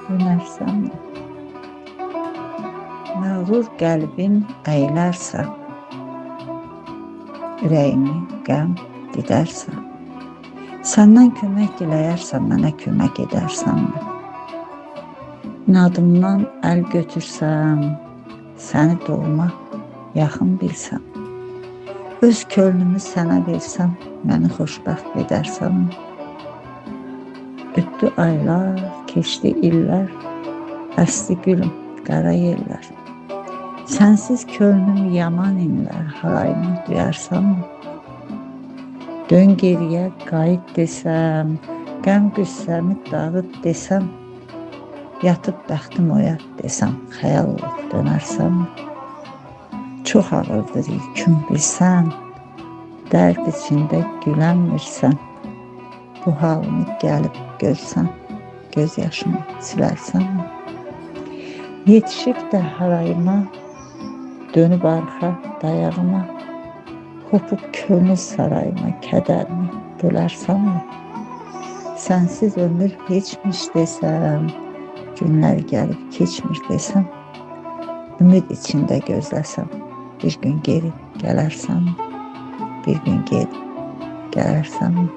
Dönərsən, məğrur qəlbin əylərsə, ürəyini qəm didərsən, səndən kömək diləyərsən, mənə kömək edərsənmi? İnadımdan əl götürsəm, səni doğma yaxın bilsəm, öz könlümü sənə versəm, məni xoşbəxt edərsənmi? Ötdü aylar, keçdi illər, əsdi gülüm, qara yellər. Sənsiz könlüm yaman inlər, harayımı duyarsanmı? Dön geriyə qayıt desəm, qəm qüssəmi dağıt desəm, yatıb bəxtim oyat desəm, xəyal olub dönərsənmi? Çox ağırdır yüküm bilsən, dərd içində gülənmirsən, bu halımı gəlib görsən, göz yaşımı silərsənmi? Yetişib də harayıma, dönüb arxa dayağıma, hopub könül sarayıma, kədərimi bölərsənmi? Sənsiz ömür keçmiş desəm, günlər gəlib keçmiş desəm, ümid içində gözləsəm, bir gün geri gələrsənmi? Bir gün geri gələrsənmi?